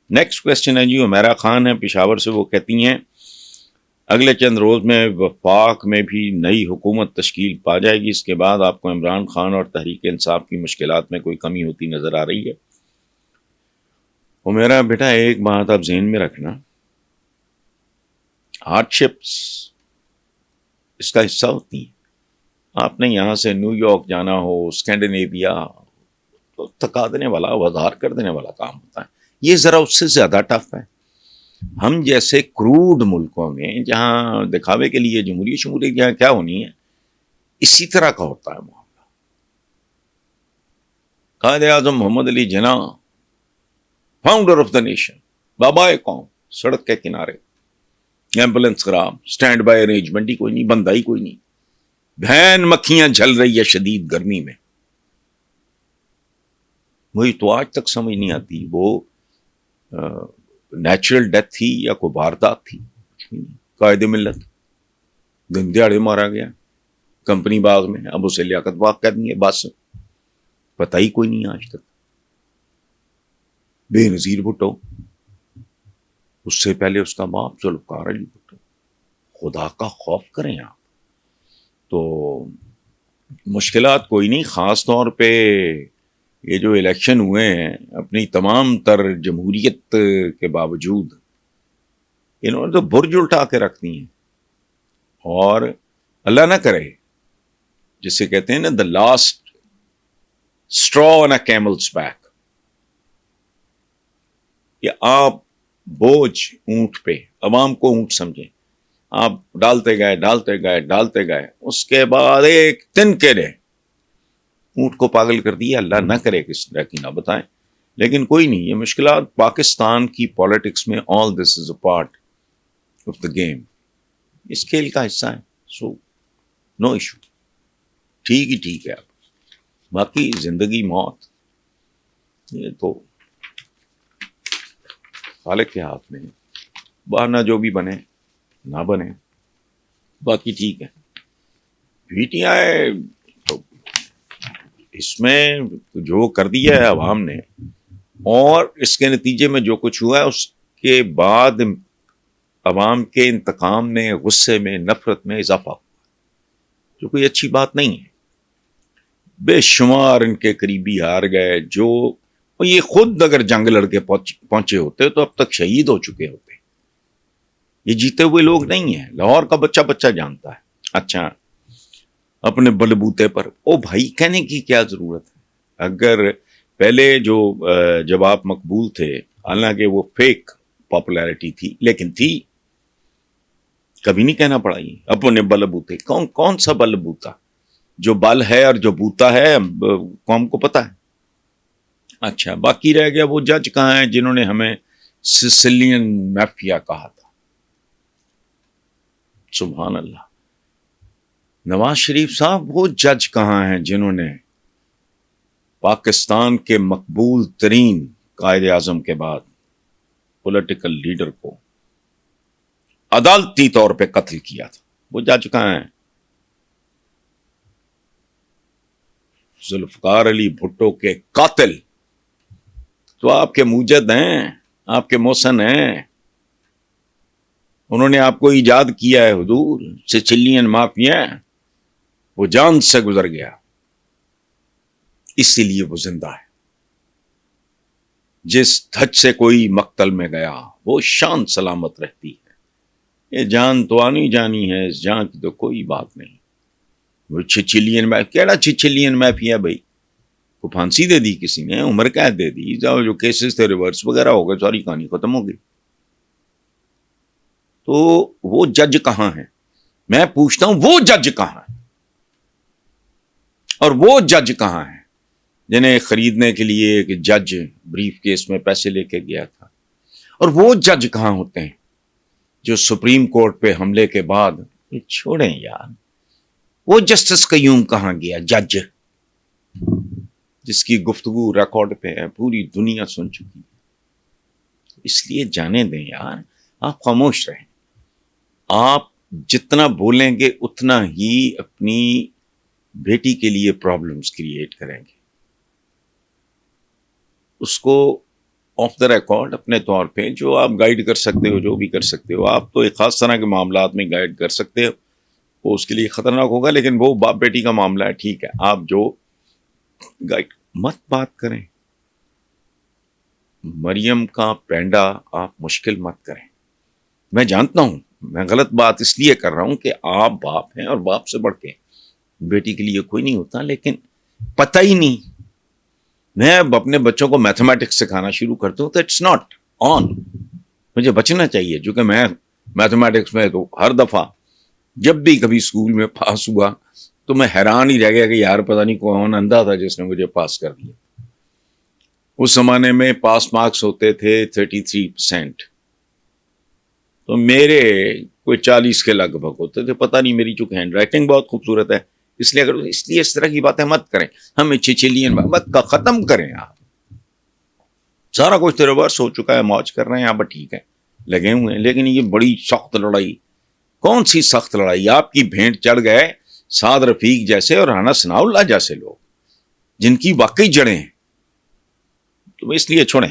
Next question ہے جی عمیرہ خان ہے پشاور سے، وہ کہتی ہیں اگلے چند روز میں وفاق میں بھی نئی حکومت تشکیل پا جائے گی، اس کے بعد آپ کو عمران خان اور تحریک انصاف کی مشکلات میں کوئی کمی ہوتی نظر آ رہی ہے؟ وہ میرا بیٹا ایک بات آپ ذہن میں رکھنا، ہارڈ شپس اس کا حصہ ہوتی ہیں. آپ نے یہاں سے نیو یارک جانا ہو، اسکینڈینیویا، تو تھکا دینے والا، وزار کر دینے والا کام ہوتا ہے. یہ ذرا اس سے زیادہ ٹف ہے. ہم جیسے کروڈ ملکوں میں جہاں دکھاوے کے لیے جمہوریت جہاں کیا ہونی ہے، اسی طرح کا ہوتا ہے معاملہ. قائد اعظم محمد Ali Jinnah, founder of the nation, بابا قوم، سڑک کے کنارے ایمبولینس خراب، سٹینڈ بائی ارینجمنٹ ہی کوئی نہیں، بندہ ہی کوئی نہیں، بھین مکھیاں جل رہی ہے شدید گرمی میں. وہی تو آج تک سمجھ نہیں آتی وہ نیچرل ڈیتھ تھی یا کوئی واردات تھی. قائد ملت دن دیہڑے مارا گیا کمپنی باغ میں، اب اسے لیاقت باغ کہہ دیں گے، بس پتہ ہی کوئی نہیں آج تک. بے نظیر بھٹو، اس سے پہلے اس کا باپ ذوالفقار علی بھٹو. خدا کا خوف کریں آپ. تو مشکلات کوئی نہیں، خاص طور پہ یہ جو الیکشن ہوئے ہیں اپنی تمام تر جمہوریت کے باوجود انہوں نے تو برج الٹا کے رکھ دی ہیں. اور اللہ نہ کرے، جسے کہتے ہیں نا the last extra on a camels back, کہ آپ بوجھ اونٹ پہ، عوام کو اونٹ سمجھیں، آپ ڈالتے گئے، اس کے بعد ایک تنکے نے اونٹ کو پاگل کر دیا. اللہ نہ کرے کس طرح کی نہ بتائیں. لیکن کوئی نہیں، یہ مشکلات پاکستان کی پالیٹکس میں all this is a part of the game, اس کھیل کا حصہ ہے. سو نو ایشو، ٹھیک ہی ٹھیک ہے. آپ باقی زندگی موت یہ تو خالق کے ہاتھ میں، باہر نہ جو بھی بنے نہ بنے، باقی ٹھیک ہے. پی ٹی آئی تو اس میں جو کر دیا ہے عوام نے، اور اس کے نتیجے میں جو کچھ ہوا ہے، اس کے بعد عوام کے انتقام میں، غصے میں، نفرت میں اضافہ ہوا، جو کوئی اچھی بات نہیں ہے. بے شمار ان کے قریبی ہار گئے، جو یہ خود اگر جنگ لڑکے پہنچے ہوتے تو اب تک شہید ہو چکے ہوتے. یہ جیتے ہوئے لوگ نہیں ہیں، لاہور کا بچہ جانتا ہے. اچھا، اپنے بلبوتے پر او بھائی کہنے کی کیا ضرورت ہے؟ اگر پہلے جب آپ مقبول تھے، حالانکہ وہ فیک پاپولیرٹی تھی لیکن تھی، کبھی نہیں کہنا پڑا یہ اپنے بلبوتے. کون سا بلبوتا؟ جو بل ہے اور جو بوتا ہے قوم کو پتا ہے. اچھا، باقی رہ گیا وہ جج کہاں ہیں جنہوں نے ہمیں سسلین میفیا کہا تھا؟ سبحان اللہ. نواز شریف صاحب وہ جج کہاں ہیں جنہوں نے پاکستان کے مقبول ترین قائد اعظم کے بعد پولیٹیکل لیڈر کو عدالتی طور پہ قتل کیا تھا؟ وہ جج کہاں ہیں؟ ذوالفقار علی بھٹو کے قاتل تو آپ کے موجد ہیں، آپ کے محسن ہیں. انہوں نے آپ کو ایجاد کیا ہے حضور، سچلین مافیا، وہ جان سے گزر گیا، اسی لیے وہ زندہ ہے. جس دھج سے کوئی مقتل میں گیا وہ شان سلامت رہتی ہے. یہ جان تو آنی جانی ہے، اس جان کی تو کوئی بات نہیں. وہ چھچلین میں کیڑا چھچلین مافیا بھائی؟ کو پھانسی دے دی کسی نے، عمر قید دے دی، جو کیسز تھے ریورس وغیرہ ہو گئے، ساری کہانی ختم ہو گئی. تو وہ جج کہاں ہیں؟ میں پوچھتا ہوں وہ جج کہاں ہیں؟ اور وہ جج کہاں ہیں جنہیں خریدنے کے لیے ایک جج بریف کیس میں پیسے لے کے گیا تھا؟ اور وہ جج کہاں ہوتے ہیں جو سپریم کورٹ پہ حملے کے بعد، چھوڑیں یار، وہ جسٹس قیوم کہاں گیا؟ جج جس کی گفتگو ریکارڈ پہ ہے، پوری دنیا سن چکی ہے. اس لیے جانے دیں یار، آپ خاموش رہیں. آپ جتنا بولیں گے اتنا ہی اپنی بیٹی کے لیے پرابلمز کریٹ کریں گے. اس کو آف دا ریکارڈ اپنے طور پہ جو آپ گائیڈ کر سکتے ہو، جو بھی کر سکتے ہو، آپ تو ایک خاص طرح کے معاملات میں گائیڈ کر سکتے ہو، وہ اس کے لیے خطرناک ہوگا، لیکن وہ باپ بیٹی کا معاملہ ہے، ٹھیک ہے، آپ جو گائیڈ مت بات کریں، مریم کا پینڈا آپ مشکل مت کریں. میں جانتا ہوں میں غلط بات اس لیے کر رہا ہوں کہ آپ باپ ہیں اور باپ سے بڑھ کے بیٹی کے لیے کوئی نہیں ہوتا، لیکن پتہ ہی نہیں. میں اب اپنے بچوں کو میتھمیٹکس سکھانا شروع کرتا ہوں تو اٹس ناٹ آن، مجھے بچنا چاہیے، چونکہ میں میتھمیٹکس میں تو ہر دفعہ جب بھی کبھی اسکول میں پاس ہوا تو میں حیران ہی رہ گیا کہ یار پتہ نہیں کون اندھا تھا جس نے مجھے پاس کر دیا. اس زمانے میں پاس مارکس ہوتے تھے 33%، تو میرے کوئی 40 کے لگ بھگ ہوتے تھے. پتہ نہیں، میری چونکہ ہینڈ رائٹنگ بہت خوبصورت ہے، اس لیے اس طرح کی باتیں مت کریں، ہم چچیلین مت ختم کریں. آپ سارا کچھ تو ریورس ہو چکا ہے، موج کر رہے ہیں آپ، ٹھیک ہے لگے ہوئے ہیں، لیکن یہ بڑی سخت لڑائی. کون سی سخت لڑائی؟ آپ کی بھینٹ چڑھ گئے سعد رفیق جیسے اور رانا ثناء اللہ جیسے لوگ جن کی واقعی جڑیں ہیں. تو اس لیے چھوڑیں.